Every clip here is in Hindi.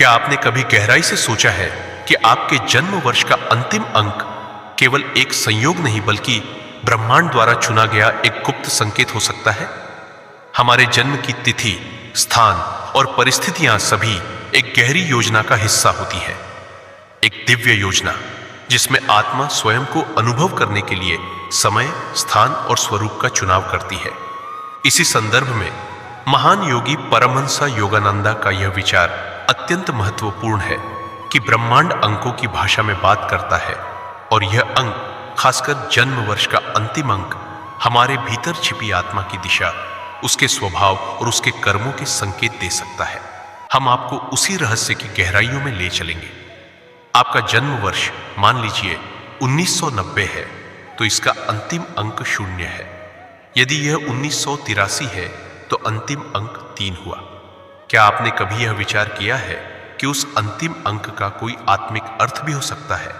क्या आपने कभी गहराई से सोचा है कि आपके जन्म वर्ष का अंतिम अंक केवल एक संयोग नहीं बल्कि ब्रह्मांड द्वारा चुना गया एक गुप्त संकेत हो सकता है? हमारे जन्म की तिथि, स्थान और परिस्थितियां सभी एक गहरी योजना का हिस्सा होती है। एक दिव्य योजना जिसमें आत्मा स्वयं को अनुभव करने के लिए समय, स्थान और स्वरूप का चुनाव करती है। इसी संदर्भ में महान योगी परमहंस योगानंदा का यह विचार अत्यंत महत्वपूर्ण है कि ब्रह्मांड अंकों की भाषा में बात करता है और यह अंक, खासकर जन्म वर्ष का अंतिम अंक, हमारे भीतर छिपी आत्मा की दिशा, उसके स्वभाव और उसके कर्मों के संकेत दे सकता है। हम आपको उसी रहस्य की गहराइयों में ले चलेंगे। आपका जन्म वर्ष मान लीजिए 1990 है, तो इसका अंतिम अंक 0 है। यदि यह 1983 है तो अंतिम अंक 3 हुआ। क्या आपने कभी यह विचार किया है कि उस अंतिम अंक का कोई आत्मिक अर्थ भी हो सकता है?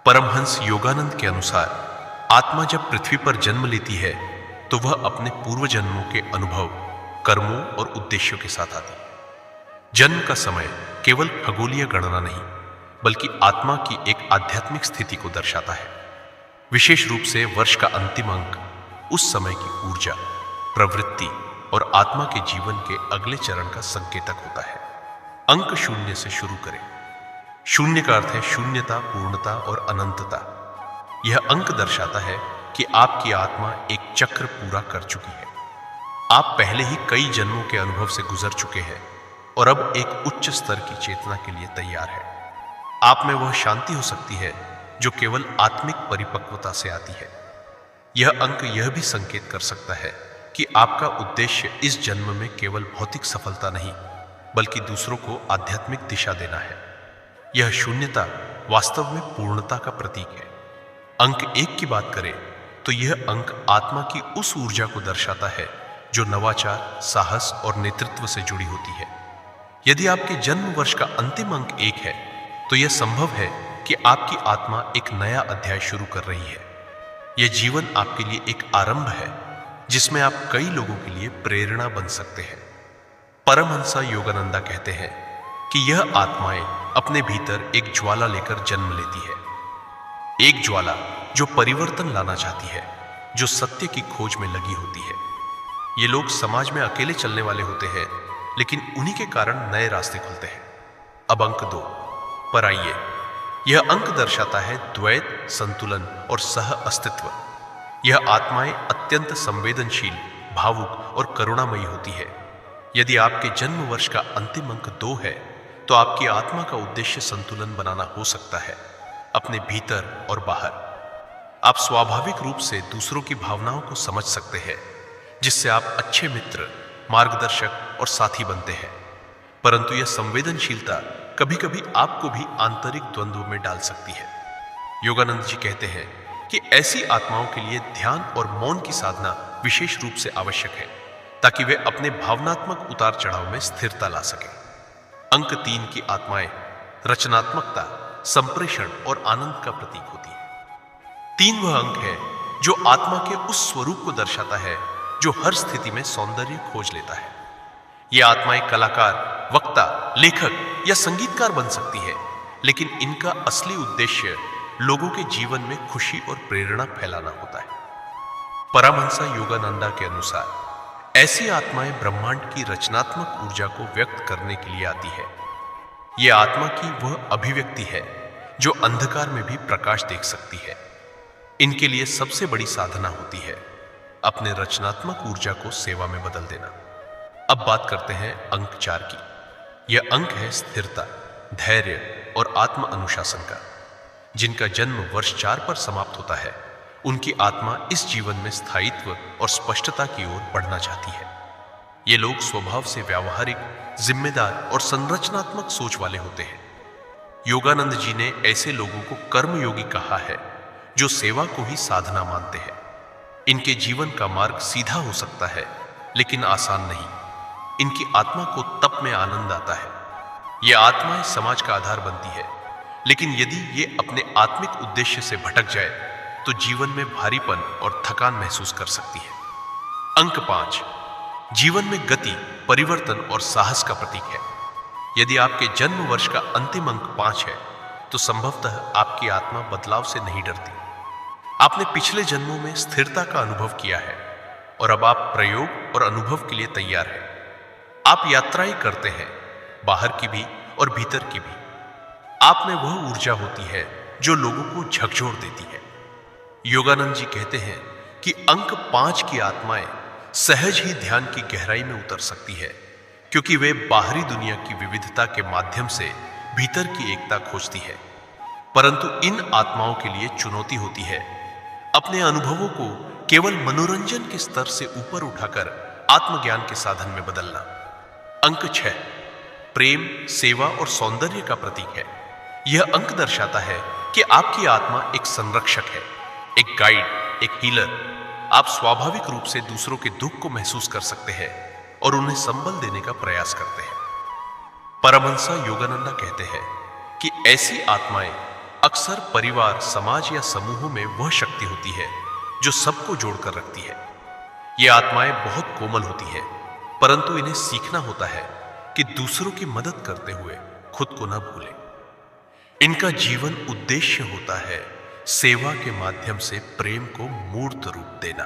परमहंस योगानंद के अनुसार आत्मा जब पृथ्वी पर जन्म लेती है तो वह अपने पूर्व जन्मों के अनुभव, कर्मों और उद्देश्यों के साथ आती है। जन्म का समय केवल खगोलीय गणना नहीं बल्कि आत्मा की एक आध्यात्मिक स्थिति को दर्शाता है। विशेष रूप से वर्ष का अंतिम अंक उस समय की ऊर्जा, प्रवृत्ति और आत्मा के जीवन के अगले चरण का संकेतक होता है। अंक 0 से शुरू करें। 0 का अर्थ है शून्यता, पूर्णता और अनंतता। यह अंक दर्शाता है कि आपकी आत्मा एक चक्र पूरा कर चुकी है। आप पहले ही कई जन्मों के अनुभव से गुजर चुके हैं और अब एक उच्च स्तर की चेतना के लिए तैयार है। आप में वह शांति हो सकती है जो केवल आत्मिक परिपक्वता से आती है। यह अंक यह भी संकेत कर सकता है कि आपका उद्देश्य इस जन्म में केवल भौतिक सफलता नहीं बल्कि दूसरों को आध्यात्मिक दिशा देना है। यह शून्यता वास्तव में पूर्णता का प्रतीक है। अंक 1 की बात करें तो यह अंक आत्मा की उस ऊर्जा को दर्शाता है जो नवाचार, साहस और नेतृत्व से जुड़ी होती है। यदि आपके जन्म वर्ष का अंतिम अंक 1 है तो यह संभव है कि आपकी आत्मा एक नया अध्याय शुरू कर रही है। यह जीवन आपके लिए एक आरंभ है जिसमें आप कई लोगों के लिए प्रेरणा बन सकते हैं। परमहंस योगानंदा कहते हैं कि यह आत्माएं अपने भीतर एक ज्वाला लेकर जन्म लेती है। एक ज्वाला जो परिवर्तन लाना चाहती है, जो सत्य की खोज में लगी होती है। ये लोग समाज में अकेले चलने वाले होते हैं, लेकिन उन्हीं के कारण नए रास्ते खुलते हैं। अब अंक 2 पर आइए। यह अंक दर्शाता है द्वैत, संतुलन और सह अस्तित्व। यह आत्माएं अत्यंत संवेदनशील, भावुक और करुणामयी होती है। यदि आपके जन्म वर्ष का अंतिम अंक 2 है तो आपकी आत्मा का उद्देश्य संतुलन बनाना हो सकता है, अपने भीतर और बाहर। आप स्वाभाविक रूप से दूसरों की भावनाओं को समझ सकते हैं, जिससे आप अच्छे मित्र, मार्गदर्शक और साथी बनते हैं। परंतु यह संवेदनशीलता कभी कभी आपको भी आंतरिक द्वंद्व में डाल सकती है। योगानंद जी कहते हैं कि ऐसी आत्माओं के लिए ध्यान और मौन की साधना विशेष रूप से आवश्यक है ताकि वे अपने भावनात्मक उतार चढ़ाव में स्थिरता ला सकें। अंक 3 की आत्माएं रचनात्मकता, संप्रेषण और आनंद का प्रतीक होती है। 3 वह अंक है जो आत्मा के उस स्वरूप को दर्शाता है जो हर स्थिति में सौंदर्य खोज लेता है। ये आत्माएं कलाकार, वक्ता, लेखक या संगीतकार बन सकती है, लेकिन इनका असली उद्देश्य लोगों के जीवन में खुशी और प्रेरणा फैलाना होता है। परमहंस योगानंदा के अनुसार ऐसी आत्माएं ब्रह्मांड की रचनात्मक ऊर्जा को व्यक्त करने के लिए आती है। यह आत्मा की वह अभिव्यक्ति है जो अंधकार में भी प्रकाश देख सकती है। इनके लिए सबसे बड़ी साधना होती है अपने रचनात्मक ऊर्जा को सेवा में बदल देना। अब बात करते हैं अंक 4 की। यह अंक है स्थिरता, धैर्य और आत्म अनुशासन का। जिनका जन्म वर्ष 4 पर समाप्त होता है, उनकी आत्मा इस जीवन में स्थायित्व और स्पष्टता की ओर बढ़ना चाहती है। ये लोग स्वभाव से व्यावहारिक, जिम्मेदार और संरचनात्मक सोच वाले होते हैं। योगानंद जी ने ऐसे लोगों को कर्मयोगी कहा है जो सेवा को ही साधना मानते हैं। इनके जीवन का मार्ग सीधा हो सकता है लेकिन आसान नहीं। इनकी आत्मा को तप में आनंद आता है। यह आत्माएं समाज का आधार बनती है, लेकिन यदि ये अपने आत्मिक उद्देश्य से भटक जाए तो जीवन में भारीपन और थकान महसूस कर सकती है। अंक 5 जीवन में गति, परिवर्तन और साहस का प्रतीक है। यदि आपके जन्म वर्ष का अंतिम अंक 5 है तो संभवतः आपकी आत्मा बदलाव से नहीं डरती। आपने पिछले जन्मों में स्थिरता का अनुभव किया है और अब आप प्रयोग और अनुभव के लिए तैयार हैं। आप यात्राएं करते हैं, बाहर की भी और भीतर की भी। आप में वह ऊर्जा होती है जो लोगों को झकझोर देती है। योगानंद जी कहते हैं कि अंक 5 की आत्माएं सहज ही ध्यान की गहराई में उतर सकती है, क्योंकि वे बाहरी दुनिया की विविधता के माध्यम से भीतर की एकता खोजती है। परंतु इन आत्माओं के लिए चुनौती होती है अपने अनुभवों को केवल मनोरंजन के स्तर से ऊपर उठाकर आत्मज्ञान के साधन में बदलना। अंक 6 प्रेम, सेवा और सौंदर्य का प्रतीक है। यह अंक दर्शाता है कि आपकी आत्मा एक संरक्षक है, एक गाइड, एक हीलर। आप स्वाभाविक रूप से दूसरों के दुख को महसूस कर सकते हैं और उन्हें संबल देने का प्रयास करते हैं। परमहंसा योगानंदा कहते हैं कि ऐसी आत्माएं अक्सर परिवार, समाज या समूहों में वह शक्ति होती है जो सबको जोड़कर रखती है। ये आत्माएं बहुत कोमल होती है, परंतु इन्हें सीखना होता है कि दूसरों की मदद करते हुए खुद को न भूलें। इनका जीवन उद्देश्य होता है सेवा के माध्यम से प्रेम को मूर्त रूप देना।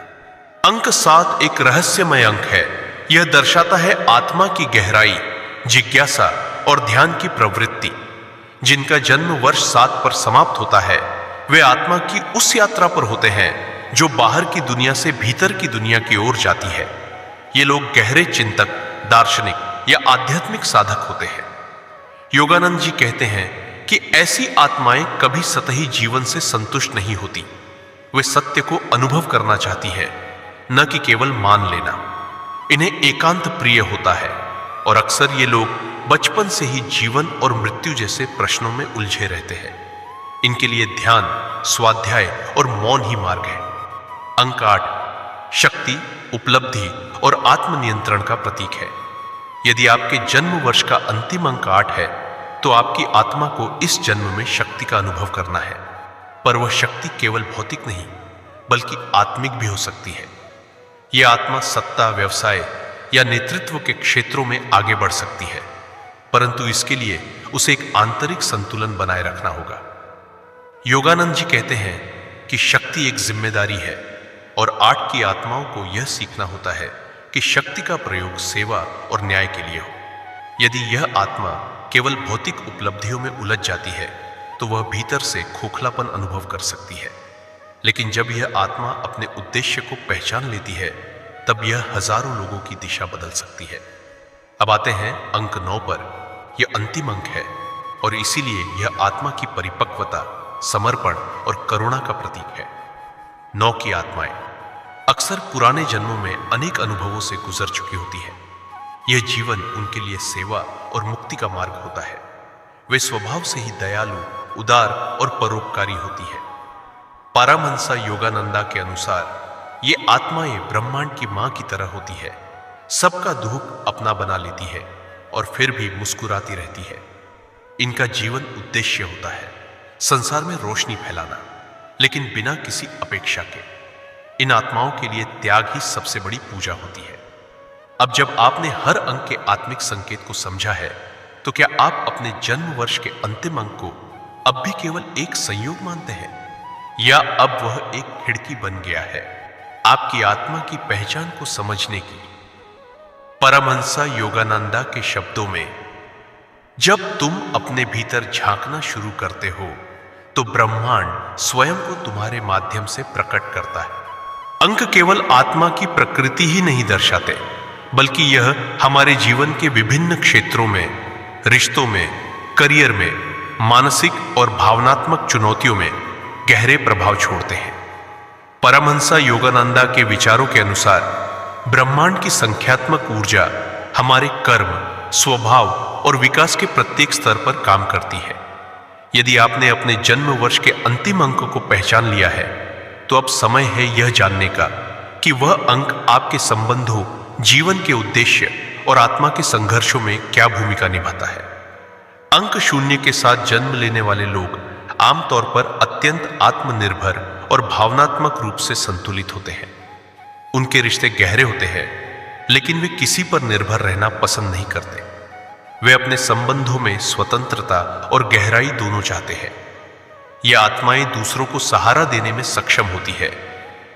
अंक 7 एक रहस्यमय अंक है। यह दर्शाता है आत्मा की गहराई, जिज्ञासा और ध्यान की प्रवृत्ति। जिनका जन्म वर्ष 7 पर समाप्त होता है वे आत्मा की उस यात्रा पर होते हैं जो बाहर की दुनिया से भीतर की दुनिया की ओर जाती है। ये लोग गहरे चिंतक, दार्शनिक या आध्यात्मिक साधक होते हैं। योगानंद जी कहते हैं कि ऐसी आत्माएं कभी सतही जीवन से संतुष्ट नहीं होती। वे सत्य को अनुभव करना चाहती है, न कि केवल मान लेना। इन्हें एकांत प्रिय होता है और अक्सर ये लोग बचपन से ही जीवन और मृत्यु जैसे प्रश्नों में उलझे रहते हैं। इनके लिए ध्यान, स्वाध्याय और मौन ही मार्ग है। अंक 8 शक्ति, उपलब्धि और आत्मनियंत्रण का प्रतीक है। यदि आपके जन्म वर्ष का अंतिम अंक 8 है तो आपकी आत्मा को इस जन्म में शक्ति का अनुभव करना है। पर वह शक्ति केवल भौतिक नहीं बल्कि आत्मिक भी हो सकती है। यह आत्मा सत्ता, व्यवसाय या नेतृत्व के क्षेत्रों में आगे बढ़ सकती है, परंतु इसके लिए उसे एक आंतरिक संतुलन बनाए रखना होगा। योगानंद जी कहते हैं कि शक्ति एक जिम्मेदारी है और 8 की आत्माओं को यह सीखना होता है कि शक्ति का प्रयोग सेवा और न्याय के लिए हो। यदि यह आत्मा केवल भौतिक उपलब्धियों में उलझ जाती है तो वह भीतर से खोखलापन अनुभव कर सकती है। लेकिन जब यह आत्मा अपने उद्देश्य को पहचान लेती है तब यह हजारों लोगों की दिशा बदल सकती है। अब आते हैं अंक 9 पर। यह अंतिम अंक है और इसीलिए यह आत्मा की परिपक्वता, समर्पण और करुणा का प्रतीक है। 9 की आत्माएं अक्सर पुराने जन्मों में अनेक अनुभवों से गुजर चुकी होती है। यह जीवन उनके लिए सेवा और मुक्ति का मार्ग होता है। वे स्वभाव से ही दयालु, उदार और परोपकारी होती है। परमहंसा योगानंदा के अनुसार ये आत्माएं ब्रह्मांड की मां की तरह होती है। सबका दुख अपना बना लेती है और फिर भी मुस्कुराती रहती है। इनका जीवन उद्देश्य होता है संसार में रोशनी फैलाना, लेकिन बिना किसी अपेक्षा के। इन आत्माओं के लिए त्याग ही सबसे बड़ी पूजा होती है। अब जब आपने हर अंक के आत्मिक संकेत को समझा है तो क्या आप अपने जन्म वर्ष के अंतिम अंक को अब भी केवल एक संयोग मानते हैं, या अब वह एक खिड़की बन गया है आपकी आत्मा की पहचान को समझने की? परमहंसा योगानंदा के शब्दों में, जब तुम अपने भीतर झांकना शुरू करते हो तो ब्रह्मांड स्वयं को तुम्हारे माध्यम से प्रकट करता है। अंक केवल आत्मा की प्रकृति ही नहीं दर्शाते, बल्कि यह हमारे जीवन के विभिन्न क्षेत्रों में, रिश्तों में, करियर में, मानसिक और भावनात्मक चुनौतियों में गहरे प्रभाव छोड़ते हैं। परमहंसा योगानंदा के विचारों के अनुसार ब्रह्मांड की संख्यात्मक ऊर्जा हमारे कर्म, स्वभाव और विकास के प्रत्येक स्तर पर काम करती है। यदि आपने अपने जन्म वर्ष के अंतिम अंक को पहचान लिया है तो अब समय है यह जानने का कि वह अंक आपके संबंधों, जीवन के उद्देश्य और आत्मा के संघर्षों में क्या भूमिका निभाता है। अंक 0 के साथ जन्म लेने वाले लोग आमतौर पर अत्यंत आत्मनिर्भर और भावनात्मक रूप से संतुलित होते हैं। उनके रिश्ते गहरे होते हैं, लेकिन वे किसी पर निर्भर रहना पसंद नहीं करते। वे अपने संबंधों में स्वतंत्रता और गहराई दोनों चाहते हैं। ये आत्माएं दूसरों को सहारा देने में सक्षम होती है,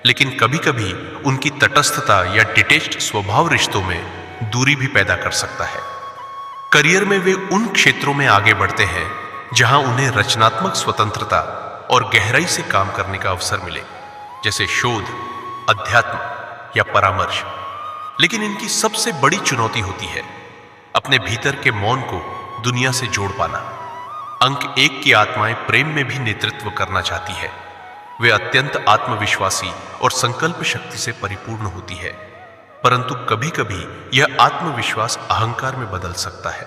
लेकिन कभी कभी उनकी तटस्थता या डिटेच्ड स्वभाव रिश्तों में दूरी भी पैदा कर सकता है। करियर में वे उन क्षेत्रों में आगे बढ़ते हैं जहां उन्हें रचनात्मक स्वतंत्रता और गहराई से काम करने का अवसर मिले, जैसे शोध, अध्यात्म या परामर्श। लेकिन इनकी सबसे बड़ी चुनौती होती है अपने भीतर के मौन को दुनिया से जोड़ पाना। अंक 1 की आत्माएं प्रेम में भी नेतृत्व करना चाहती है। वे अत्यंत आत्मविश्वासी और संकल्प शक्ति से परिपूर्ण होती है, परंतु कभी कभी यह आत्मविश्वास अहंकार में बदल सकता है।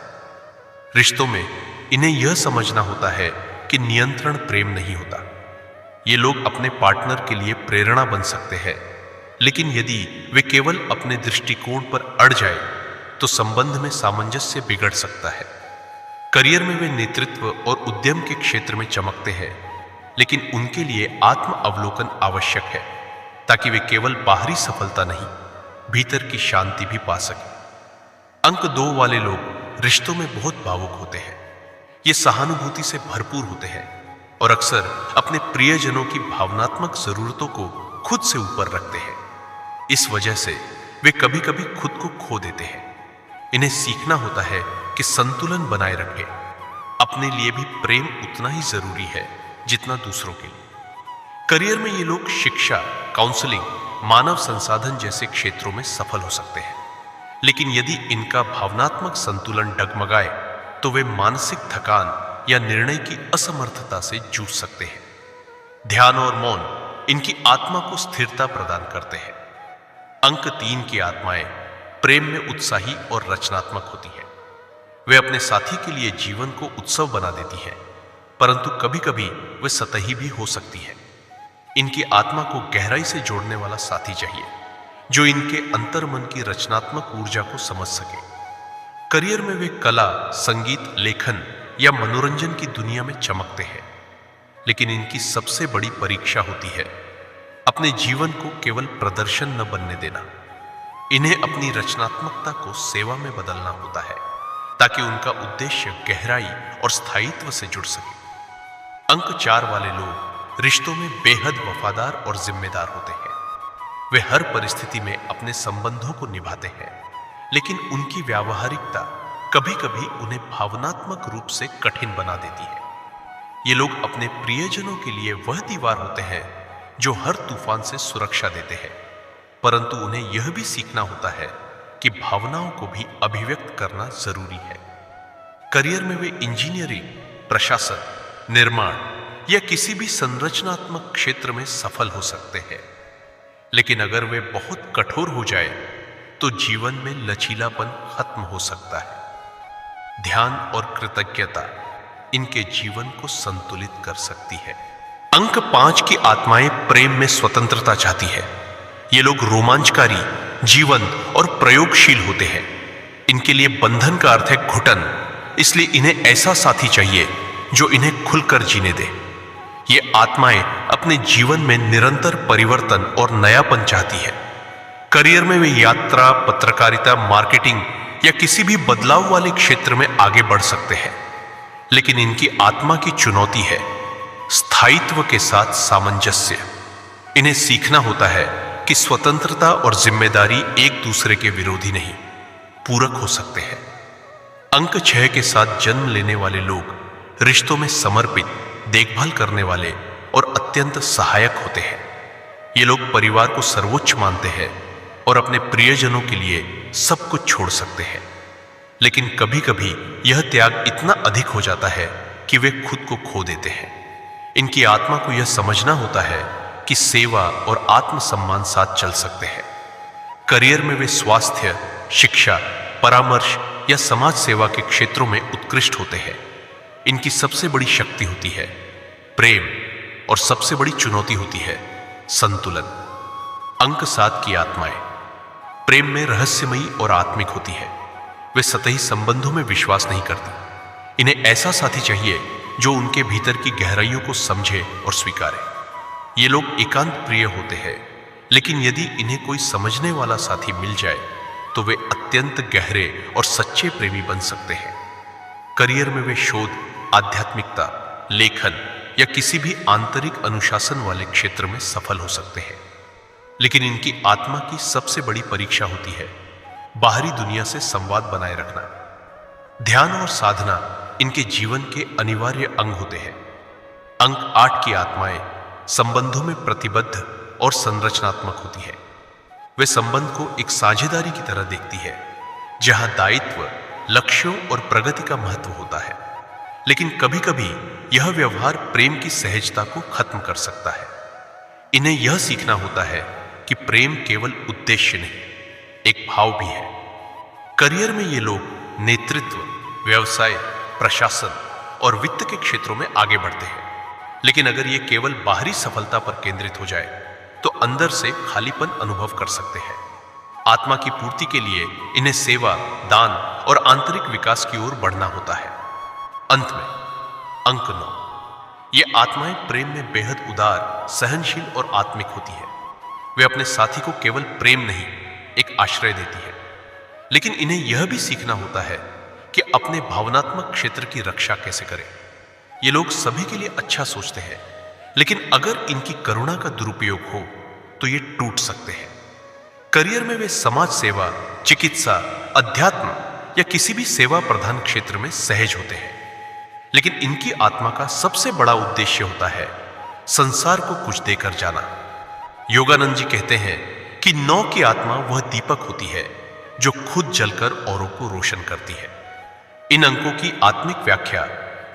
रिश्तों में इन्हें यह समझना होता है कि नियंत्रण प्रेम नहीं होता। ये लोग अपने पार्टनर के लिए प्रेरणा बन सकते हैं, लेकिन यदि वे केवल अपने दृष्टिकोण पर अड़ जाए तो संबंध में सामंजस्य बिगड़ सकता है। करियर में वे नेतृत्व और उद्यम के क्षेत्र में चमकते हैं, लेकिन उनके लिए आत्म अवलोकन आवश्यक है ताकि वे केवल बाहरी सफलता नहीं, भीतर की शांति भी पा सकें। अंक 2 वाले लोग रिश्तों में बहुत भावुक होते हैं। ये सहानुभूति से भरपूर होते हैं और अक्सर अपने प्रियजनों की भावनात्मक जरूरतों को खुद से ऊपर रखते हैं। इस वजह से वे कभी कभी खुद को खो देते हैं। इन्हें सीखना होता है कि संतुलन बनाए रखें। अपने लिए भी प्रेम उतना ही जरूरी है जितना दूसरों के लिए। करियर में ये लोग शिक्षा, काउंसलिंग, मानव संसाधन जैसे क्षेत्रों में सफल हो सकते हैं, लेकिन यदि इनका भावनात्मक संतुलन डगमगाए तो वे मानसिक थकान या निर्णय की असमर्थता से जूझ सकते हैं। ध्यान और मौन इनकी आत्मा को स्थिरता प्रदान करते हैं। अंक 3 की आत्माएं प्रेम में उत्साही और रचनात्मक होती हैं। वे अपने साथी के लिए जीवन को उत्सव बना देती हैं, परंतु कभी कभी वे सतही भी हो सकती हैं। इनकी आत्मा को गहराई से जोड़ने वाला साथी चाहिए, जो इनके अंतर्मन की रचनात्मक ऊर्जा को समझ सके। करियर में वे कला, संगीत, लेखन या मनोरंजन की दुनिया में चमकते हैं, लेकिन इनकी सबसे बड़ी परीक्षा होती है अपने जीवन को केवल प्रदर्शन न बनने देना। इन्हें अपनी रचनात्मकता को सेवा में बदलना होता है ताकि उनका उद्देश्य गहराई और स्थायित्व से जुड़ सके। अंक 4 वाले लोग रिश्तों में बेहद वफादार और जिम्मेदार होते हैं। वे हर परिस्थिति में अपने संबंधों को निभाते हैं, लेकिन उनकी व्यावहारिकता कभी कभी उन्हें भावनात्मक रूप से कठिन बना देती है। ये लोग अपने प्रियजनों के लिए वह दीवार होते हैं जो हर तूफान से सुरक्षा देते हैं, परंतु उन्हें यह भी सीखना होता है कि भावनाओं को भी अभिव्यक्त करना जरूरी है। करियर में वे इंजीनियरिंग, प्रशासन, निर्माण या किसी भी संरचनात्मक क्षेत्र में सफल हो सकते हैं, लेकिन अगर वे बहुत कठोर हो जाए तो जीवन में लचीलापन खत्म हो सकता है। ध्यान और कृतज्ञता इनके जीवन को संतुलित कर सकती है। अंक 5 की आत्माएं प्रेम में स्वतंत्रता चाहती है। ये लोग रोमांचकारी, जीवंत और प्रयोगशील होते हैं। इनके लिए बंधन का अर्थ है घुटन, इसलिए इन्हें ऐसा साथी चाहिए जो इन्हें खुलकर जीने दे। ये आत्माएं अपने जीवन में निरंतर परिवर्तन और नयापन चाहती है। करियर में वे यात्रा, पत्रकारिता, मार्केटिंग या किसी भी बदलाव वाले क्षेत्र में आगे बढ़ सकते हैं, लेकिन इनकी आत्मा की चुनौती है स्थायित्व के साथ सामंजस्य। इन्हें सीखना होता है कि स्वतंत्रता और जिम्मेदारी एक दूसरे के विरोधी नहीं, पूरक हो सकते हैं। अंक 6 के साथ जन्म लेने वाले लोग रिश्तों में समर्पित, देखभाल करने वाले और अत्यंत सहायक होते हैं। ये लोग परिवार को सर्वोच्च मानते हैं और अपने प्रियजनों के लिए सब कुछ छोड़ सकते हैं, लेकिन कभी कभी यह त्याग इतना अधिक हो जाता है कि वे खुद को खो देते हैं। इनकी आत्मा को यह समझना होता है कि सेवा और आत्मसम्मान साथ चल सकते हैं। करियर में वे स्वास्थ्य, शिक्षा, परामर्श या समाज सेवा के क्षेत्रों में उत्कृष्ट होते हैं। इनकी सबसे बड़ी शक्ति होती है प्रेम और सबसे बड़ी चुनौती होती है संतुलन। अंक 7 की आत्माएं प्रेम में रहस्यमयी और आत्मिक होती है। वे सतही संबंधों में विश्वास नहीं करती। इन्हें ऐसा साथी चाहिए जो उनके भीतर की गहराइयों को समझे और स्वीकारे। ये लोग एकांत प्रिय होते हैं, लेकिन यदि इन्हें कोई समझने वाला साथी मिल जाए तो वे अत्यंत गहरे और सच्चे प्रेमी बन सकते हैं। करियर में वे शोध, आध्यात्मिकता, लेखन या किसी भी आंतरिक अनुशासन वाले क्षेत्र में सफल हो सकते हैं। लेकिन इनकी आत्मा की सबसे बड़ी परीक्षा होती है बाहरी दुनिया से संवाद बनाए रखना। ध्यान और साधना इनके जीवन के अनिवार्य अंग होते हैं। अंक 8 की आत्माएं संबंधों में प्रतिबद्ध और संरचनात्मक होती है। वे संबंध को एक साझेदारी की तरह देखती है, जहां दायित्व, लक्ष्यों और प्रगति का महत्व होता है। लेकिन कभी कभी यह व्यवहार प्रेम की सहजता को खत्म कर सकता है। इन्हें यह सीखना होता है कि प्रेम केवल उद्देश्य नहीं, एक भाव भी है। करियर में ये लोग नेतृत्व, व्यवसाय, प्रशासन और वित्त के क्षेत्रों में आगे बढ़ते हैं। लेकिन अगर ये केवल बाहरी सफलता पर केंद्रित हो जाए तो अंदर से खालीपन अनुभव कर सकते हैं। आत्मा की पूर्ति के लिए इन्हें सेवा, दान और आंतरिक विकास की ओर बढ़ना होता है। अंत में अंक 9, ये आत्माएं प्रेम में बेहद उदार, सहनशील और आत्मिक होती है। वे अपने साथी को केवल प्रेम नहीं, एक आश्रय देती है। लेकिन इन्हें यह भी सीखना होता है कि अपने भावनात्मक क्षेत्र की रक्षा कैसे करें। ये लोग सभी के लिए अच्छा सोचते हैं, लेकिन अगर इनकी करुणा का दुरुपयोग हो तो ये टूट सकते हैं। करियर में वे समाज सेवा, चिकित्सा, अध्यात्म या किसी भी सेवा प्रधान क्षेत्र में सहज होते हैं। लेकिन इनकी आत्मा का सबसे बड़ा उद्देश्य होता है संसार को कुछ देकर जाना। योगानंद जी कहते हैं कि 9 की आत्मा वह दीपक होती है जो खुद जलकर औरों को रोशन करती है। इन अंकों की आत्मिक व्याख्या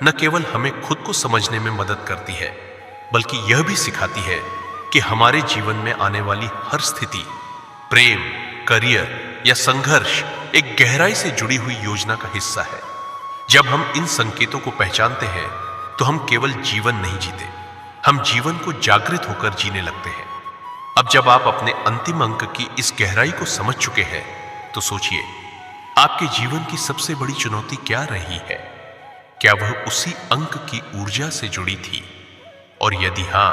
न केवल हमें खुद को समझने में मदद करती है, बल्कि यह भी सिखाती है कि हमारे जीवन में आने वाली हर स्थिति, प्रेम, करियर या संघर्ष एक गहराई से जुड़ी हुई योजना का हिस्सा है। जब हम इन संकेतों को पहचानते हैं तो हम केवल जीवन नहीं जीते, हम जीवन को जागृत होकर जीने लगते हैं। अब जब आप अपने अंतिम अंक की इस गहराई को समझ चुके हैं तो सोचिए, आपके जीवन की सबसे बड़ी चुनौती क्या रही है? क्या वह उसी अंक की ऊर्जा से जुड़ी थी? और यदि हां,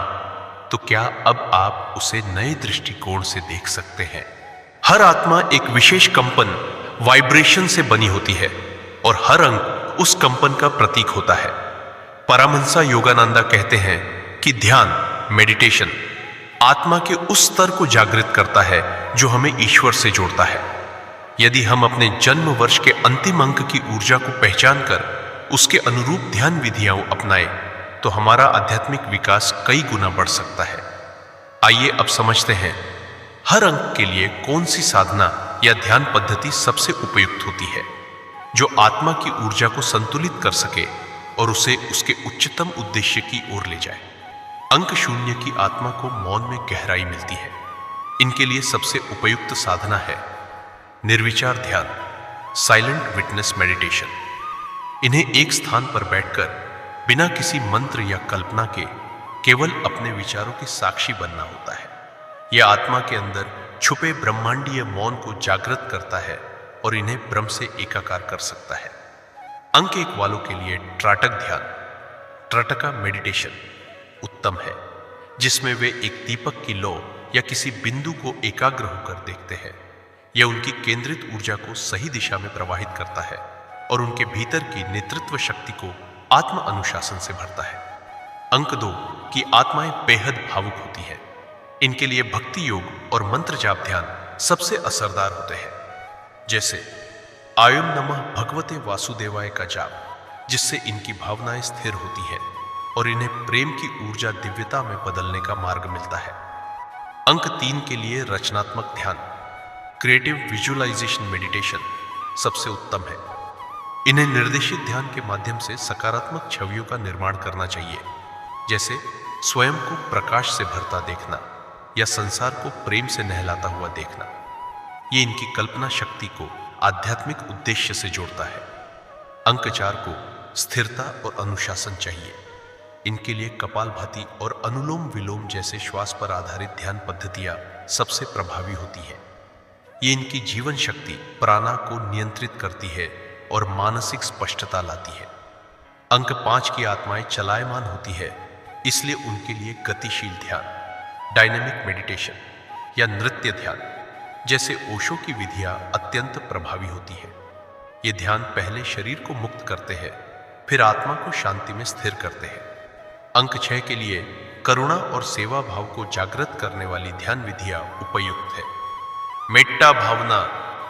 तो क्या अब आप उसे नए दृष्टिकोण से देख सकते हैं? हर आत्मा एक विशेष कंपन, वाइब्रेशन से बनी होती है और हर अंक उस कंपन का प्रतीक होता है। परमहंस योगानंद कहते हैं कि ध्यान, मेडिटेशन आत्मा के उस स्तर को जागृत करता है जो हमें ईश्वर से जोड़ता है। यदि हम अपने जन्म वर्ष के अंतिम अंक की ऊर्जा को पहचान कर उसके अनुरूप ध्यान विधियां अपनाएं तो हमारा आध्यात्मिक विकास कई गुना बढ़ सकता है। आइए अब समझते हैं हर अंक के लिए कौन सी साधना या ध्यान पद्धति सबसे उपयुक्त होती है, जो आत्मा की ऊर्जा को संतुलित कर सके और उसे उसके उच्चतम उद्देश्य की ओर ले जाए। अंक 0 की आत्मा को मौन में गहराई मिलती है। इनके लिए सबसे उपयुक्त साधना है निर्विचार ध्यान, साइलेंट विटनेस मेडिटेशन। इन्हें एक स्थान पर बैठकर बिना किसी मंत्र या कल्पना के केवल अपने विचारों के साक्षी बनना होता है। यह आत्मा के अंदर छुपे ब्रह्मांडीय मौन को जागृत करता है और इन्हें ब्रह्म से एकाकार कर सकता है। अंक 1 वालों के लिए त्राटक ध्यान, त्रटका मेडिटेशन उत्तम है, जिसमें वे एक दीपक की लौ या किसी बिंदु को एकाग्र होकर देखते हैं। यह उनकी केंद्रित ऊर्जा को सही दिशा में प्रवाहित करता है और उनके भीतर की नेतृत्व शक्ति को आत्म अनुशासन से भरता है। अंक 2 की आत्माएं बेहद भावुक होती है। इनके लिए भक्ति योग और मंत्र जाप ध्यान सबसे असरदार होते हैं, जैसे आयम नमः भगवते वासुदेवाय का जाप, जिससे इनकी भावनाएं स्थिर होती हैं और इन्हें प्रेम की ऊर्जा दिव्यता में बदलने का मार्ग मिलता है। अंक 3 के लिए रचनात्मक ध्यान, क्रिएटिव विजुअलाइजेशन मेडिटेशन सबसे उत्तम है। इन्हें निर्देशित ध्यान के माध्यम से सकारात्मक छवियों का निर्माण करना चाहिए, जैसे स्वयं को प्रकाश से भरता देखना या संसार को प्रेम से नहलाता हुआ देखना। ये इनकी कल्पना शक्ति को आध्यात्मिक उद्देश्य से जोड़ता है। अंक 4 को स्थिरता और अनुशासन चाहिए। इनके लिए कपालभाति और अनुलोम विलोम जैसे श्वास पर आधारित ध्यान पद्धतियां सबसे प्रभावी होती हैं। ये इनकी जीवन शक्ति प्राणा को नियंत्रित करती है और मानसिक स्पष्टता लाती है। अंक 5 की आत्माएं चलायमान होती है, इसलिए उनके लिए गतिशील ध्यान, डायनेमिक मेडिटेशन या नृत्य ध्यान जैसे ओशो की विधियां अत्यंत प्रभावी होती है। ये ध्यान पहले शरीर को मुक्त करते हैं, फिर आत्मा को शांति में स्थिर करते हैं। अंक 6 के लिए करुणा और सेवा भाव को जागृत करने वाली ध्यान विधियां उपयुक्त है। मेट्टा भावना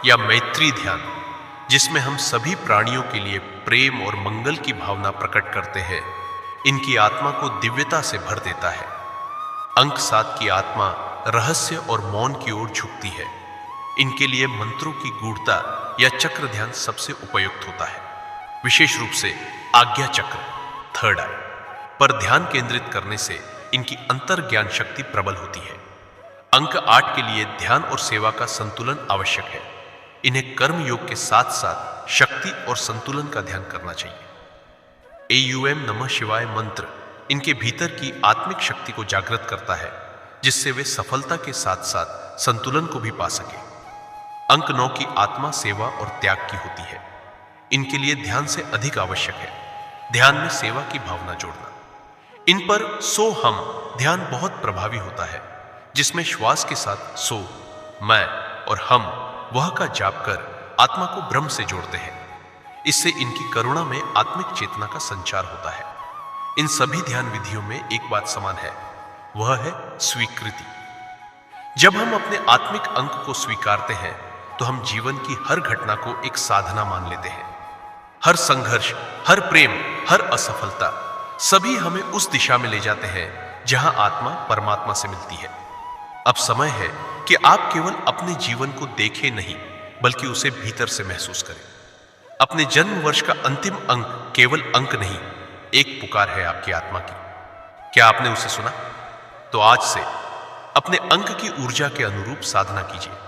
या मैत्री ध्यान, जिसमें हम सभी प्राणियों के लिए प्रेम और मंगल की भावना प्रकट करते हैं, इनकी आत्मा को दिव्यता से भर देता है। अंक 7 की आत्मा रहस्य और मौन की ओर झुकती है। इनके लिए मंत्रों की गूढ़ता या चक्र ध्यान सबसे उपयुक्त होता है, विशेष रूप से आज्ञा चक्र, थर्ड आई पर ध्यान केंद्रित करने से इनकी अंतर ज्ञान शक्ति प्रबल होती है। अंक 8 के लिए ध्यान और सेवा का संतुलन आवश्यक है। इन्हें कर्म योग के साथ साथ शक्ति और संतुलन का ध्यान करना चाहिए। AUM नमः शिवाय मंत्र इनके भीतर की आत्मिक शक्ति को जागृत करता है, जिससे वे सफलता के साथ साथ संतुलन को भी पा सके। अंक 9 की आत्मा सेवा और त्याग की होती है। इनके लिए ध्यान से अधिक आवश्यक है ध्यान में सेवा की भावना जोड़ना। इन पर सो हम ध्यान बहुत प्रभावी होता है, जिसमें श्वास के साथ सो, मैं और हम वह का जाप कर आत्मा को ब्रह्म से जोड़ते हैं। इससे इनकी करुणा में आत्मिक चेतना का संचार होता है। इन सभी ध्यान विधियों में एक बात समान है, वह है स्वीकृति। जब हम अपने आत्मिक अंक को स्वीकारते हैं तो हम जीवन की हर घटना को एक साधना मान लेते हैं। हर संघर्ष, हर प्रेम, हर असफलता, सभी हमें उस दिशा में ले जाते हैं जहां आत्मा परमात्मा से मिलती है। अब समय है कि आप केवल अपने जीवन को देखें नहीं, बल्कि उसे भीतर से महसूस करें। अपने जन्म वर्ष का अंतिम अंक केवल अंक नहीं, एक पुकार है आपकी आत्मा की। क्या आपने उसे सुना? तो आज से अपने अंक की ऊर्जा के अनुरूप साधना कीजिए।